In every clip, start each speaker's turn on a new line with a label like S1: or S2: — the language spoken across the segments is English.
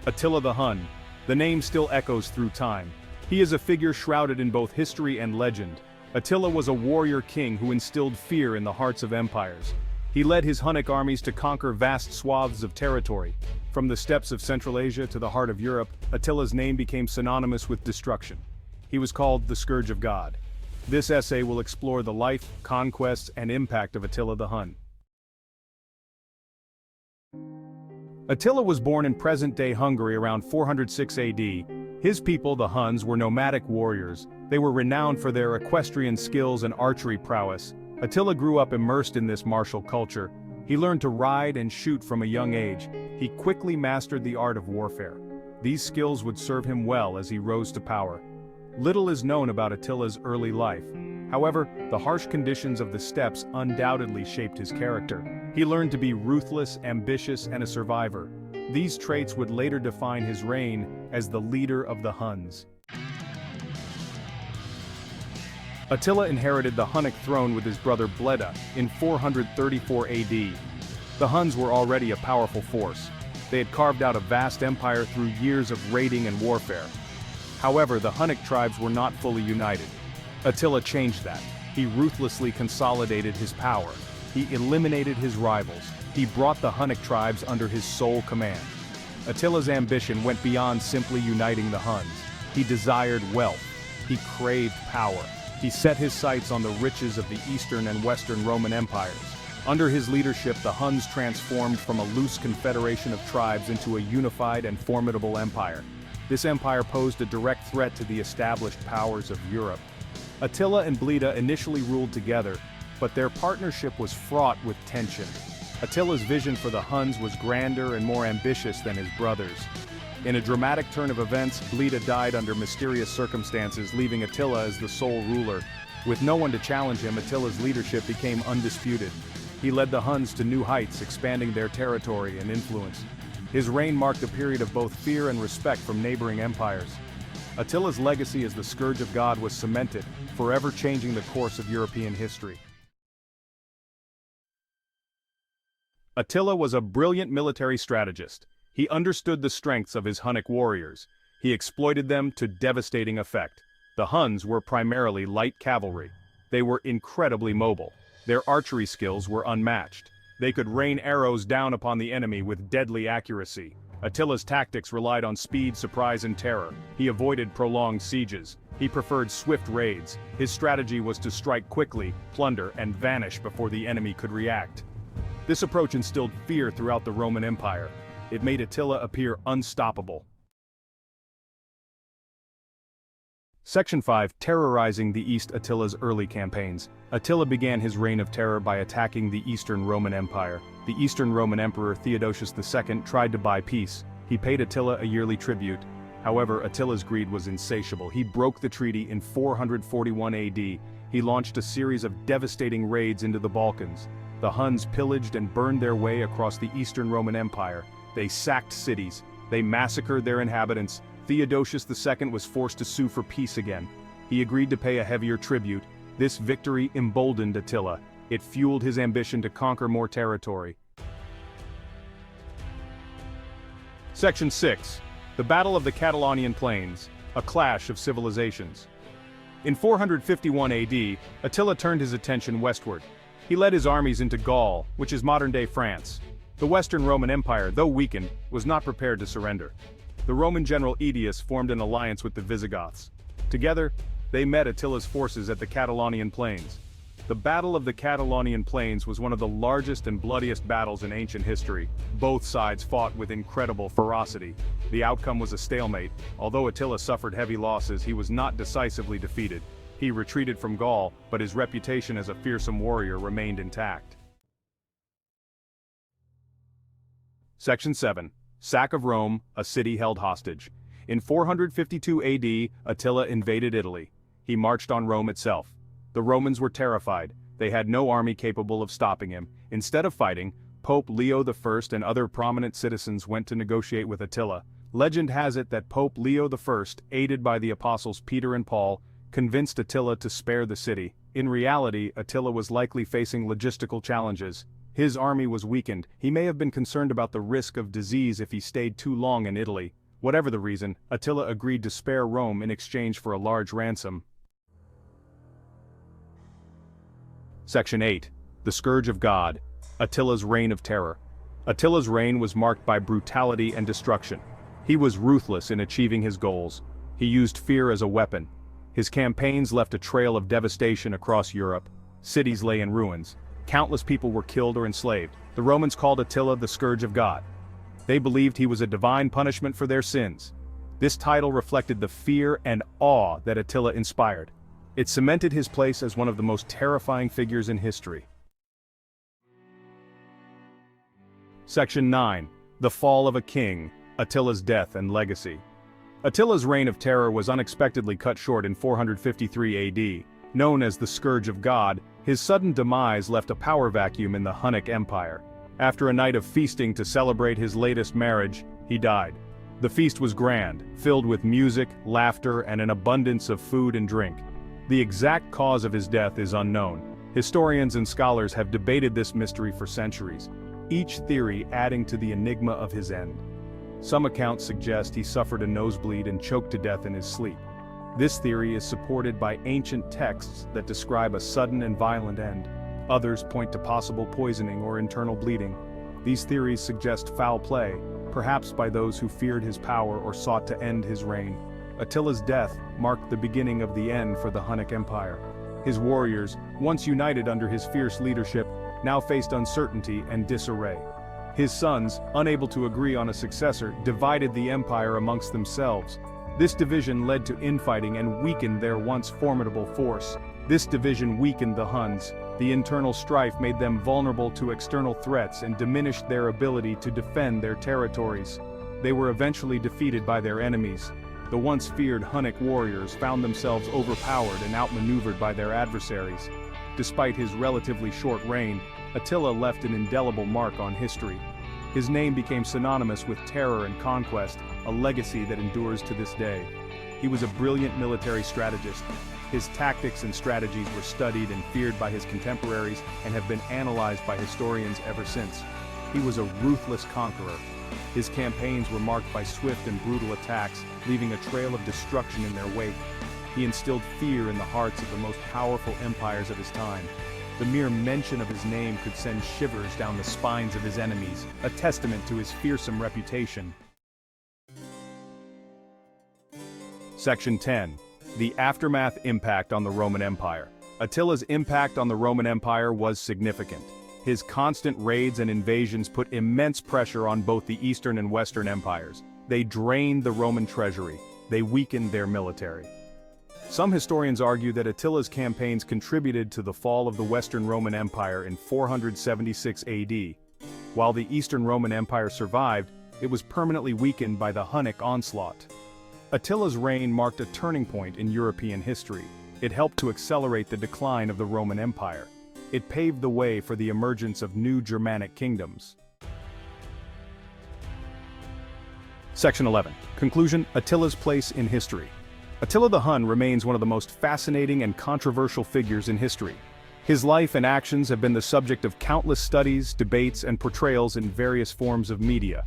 S1: Attila the Hun. The name still echoes through time. He is a figure shrouded in both history and legend. Attila was a warrior king who instilled fear in the hearts of empires. He led his Hunnic armies to conquer vast swaths of territory. From the steppes of Central Asia to the heart of Europe, Attila's name became synonymous with destruction. He was called the Scourge of God. This essay will explore the life, conquests, and impact of Attila the Hun. Attila was born in present-day Hungary around 406 AD. His people, the Huns, were nomadic warriors. They were renowned for their equestrian skills and archery prowess. Attila grew up immersed in this martial culture. He learned to ride and shoot from a young age. He quickly mastered the art of warfare. These skills would serve him well as he rose to power. Little is known about Attila's early life. However, the harsh conditions of the steppes undoubtedly shaped his character. He learned to be ruthless, ambitious, and a survivor. These traits would later define his reign as the leader of the Huns. Attila inherited the Hunnic throne with his brother Bleda in 434 AD. The Huns were already a powerful force. They had carved out a vast empire through years of raiding and warfare. However, the Hunnic tribes were not fully united. Attila changed that. He ruthlessly consolidated his power. He eliminated his rivals. He brought the Hunnic tribes under his sole command. Attila's ambition went beyond simply uniting the Huns. He desired wealth. He craved power. He set his sights on the riches of the Eastern and Western Roman empires. Under his leadership, the Huns transformed from a loose confederation of tribes into a unified and formidable empire. This empire posed a direct threat to the established powers of Europe. Attila and Bleda initially ruled together, but their partnership was fraught with tension. Attila's vision for the Huns was grander and more ambitious than his brother's. In a dramatic turn of events, Bleda died under mysterious circumstances, leaving Attila as the sole ruler. With no one to challenge him, Attila's leadership became undisputed. He led the Huns to new heights, expanding their territory and influence. His reign marked a period of both fear and respect from neighboring empires. Attila's legacy as the Scourge of God was cemented, forever changing the course of European history. Attila was a brilliant military strategist. He understood the strengths of his Hunnic warriors. He exploited them to devastating effect. The Huns were primarily light cavalry. They were incredibly mobile. Their archery skills were unmatched. They could rain arrows down upon the enemy with deadly accuracy. Attila's tactics relied on speed, surprise, and terror. He avoided prolonged sieges. He preferred swift raids. His strategy was to strike quickly, plunder, and vanish before the enemy could react. This approach instilled fear throughout the Roman Empire. It made Attila appear unstoppable. Section 5. Terrorizing the East. Attila's early campaigns. Attila began his reign of terror by attacking the Eastern Roman Empire. The Eastern Roman Emperor Theodosius II tried to buy peace. He paid Attila a yearly tribute. However, Attila's greed was insatiable. He broke the treaty in 441 AD. He launched a series of devastating raids into the Balkans. The Huns pillaged and burned their way across the Eastern Roman Empire. They sacked cities. They massacred their inhabitants. Theodosius II was forced to sue for peace again. He agreed to pay a heavier tribute. This victory emboldened Attila. It fueled his ambition to conquer more territory. Section 6. The Battle of the Catalonian Plains, a clash of civilizations. In 451 AD, Attila turned his attention westward. He led his armies into Gaul, which is modern-day France. The Western Roman Empire, though weakened, was not prepared to surrender. The Roman general Aetius formed an alliance with the Visigoths. Together, they met Attila's forces at the Catalonian Plains. The Battle of the Catalonian Plains was one of the largest and bloodiest battles in ancient history. Both sides fought with incredible ferocity. The outcome was a stalemate. Although Attila suffered heavy losses, he was not decisively defeated. He retreated from Gaul, but his reputation as a fearsome warrior remained intact. Section 7. Sack of Rome, a city held hostage. In 452 AD, Attila invaded Italy. He marched on Rome itself. The Romans were terrified. They had no army capable of stopping him. Instead of fighting, Pope Leo I and other prominent citizens went to negotiate with Attila. Legend has it that Pope Leo I, aided by the apostles Peter and Paul, convinced Attila to spare the city. In reality, Attila was likely facing logistical challenges. His army was weakened. He may have been concerned about the risk of disease if he stayed too long in Italy. Whatever the reason, Attila agreed to spare Rome in exchange for a large ransom. Section 8. The Scourge of God. Attila's Reign of Terror. Attila's reign was marked by brutality and destruction. He was ruthless in achieving his goals. He used fear as a weapon. His campaigns left a trail of devastation across Europe. Cities lay in ruins. Countless people were killed or enslaved. The Romans called Attila the Scourge of God. They believed he was a divine punishment for their sins. This title reflected the fear and awe that Attila inspired. It cemented his place as one of the most terrifying figures in history. Section 9. The Fall of a King, Attila's Death and Legacy. Attila's reign of terror was unexpectedly cut short in 453 AD. Known as the Scourge of God, his sudden demise left a power vacuum in the Hunnic Empire. After a night of feasting to celebrate his latest marriage, he died. The feast was grand, filled with music, laughter, and an abundance of food and drink. The exact cause of his death is unknown. Historians and scholars have debated this mystery for centuries, each theory adding to the enigma of his end. Some accounts suggest he suffered a nosebleed and choked to death in his sleep. This theory is supported by ancient texts that describe a sudden and violent end. Others point to possible poisoning or internal bleeding. These theories suggest foul play, perhaps by those who feared his power or sought to end his reign. Attila's death marked the beginning of the end for the Hunnic Empire. His warriors, once united under his fierce leadership, now faced uncertainty and disarray. His sons, unable to agree on a successor, divided the empire amongst themselves. This division led to infighting and weakened their once formidable force. This division weakened the Huns. The internal strife made them vulnerable to external threats and diminished their ability to defend their territories. They were eventually defeated by their enemies. The once feared Hunnic warriors found themselves overpowered and outmaneuvered by their adversaries. Despite his relatively short reign, Attila left an indelible mark on history. His name became synonymous with terror and conquest, a legacy that endures to this day. He was a brilliant military strategist. His tactics and strategies were studied and feared by his contemporaries and have been analyzed by historians ever since. He was a ruthless conqueror. His campaigns were marked by swift and brutal attacks, leaving a trail of destruction in their wake. He instilled fear in the hearts of the most powerful empires of his time. The mere mention of his name could send shivers down the spines of his enemies, a testament to his fearsome reputation. Section 10. The Aftermath Impact on the Roman Empire. Attila's impact on the Roman Empire was significant. His constant raids and invasions put immense pressure on both the Eastern and Western empires. They drained the Roman treasury. They weakened their military. Some historians argue that Attila's campaigns contributed to the fall of the Western Roman Empire in 476 AD. While the Eastern Roman Empire survived, it was permanently weakened by the Hunnic onslaught. Attila's reign marked a turning point in European history. It helped to accelerate the decline of the Roman Empire. It paved the way for the emergence of new Germanic kingdoms. Section 11. Conclusion: Attila's place in history. Attila the Hun remains one of the most fascinating and controversial figures in history. His life and actions have been the subject of countless studies, debates, and portrayals in various forms of media.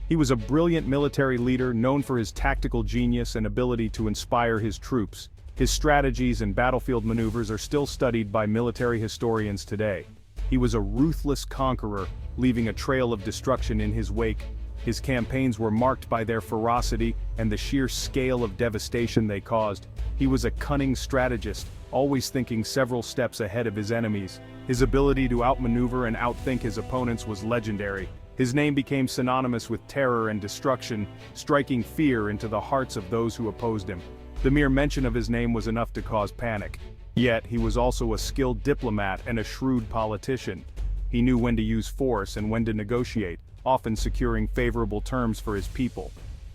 S1: He was a brilliant military leader known for his tactical genius and ability to inspire his troops. His strategies and battlefield maneuvers are still studied by military historians today. He was a ruthless conqueror, leaving a trail of destruction in his wake. His campaigns were marked by their ferocity and the sheer scale of devastation they caused. He was a cunning strategist, always thinking several steps ahead of his enemies. His ability to outmaneuver and outthink his opponents was legendary. His name became synonymous with terror and destruction, striking fear into the hearts of those who opposed him. The mere mention of his name was enough to cause panic. Yet, he was also a skilled diplomat and a shrewd politician. He knew when to use force and when to negotiate, often securing favorable terms for his people.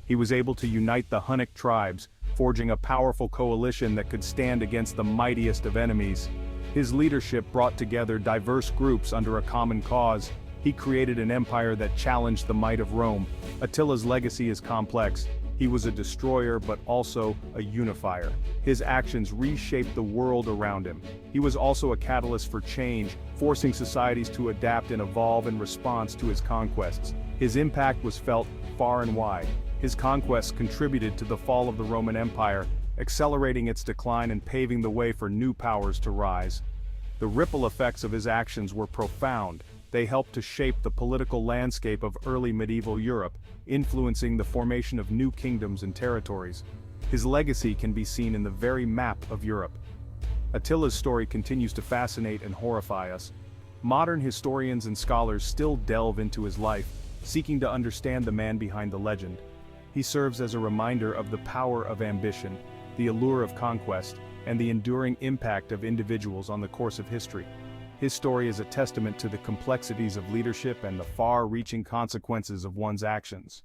S1: He was able to unite the Hunnic tribes, forging a powerful coalition that could stand against the mightiest of enemies. His leadership brought together diverse groups under a common cause. He created an empire that challenged the might of Rome. Attila's legacy is complex. He was a destroyer but also a unifier. His actions reshaped the world around him. He was also a catalyst for change, forcing societies to adapt and evolve in response to his conquests. His impact was felt far and wide. His conquests contributed to the fall of the Roman Empire, accelerating its decline and paving the way for new powers to rise. The ripple effects of his actions were profound. They helped to shape the political landscape of early medieval Europe, influencing the formation of new kingdoms and territories. His legacy can be seen in the very map of Europe. Attila's story continues to fascinate and horrify us. Modern historians and scholars still delve into his life, seeking to understand the man behind the legend. He serves as a reminder of the power of ambition, the allure of conquest, and the enduring impact of individuals on the course of history. His story is a testament to the complexities of leadership and the far-reaching consequences of one's actions.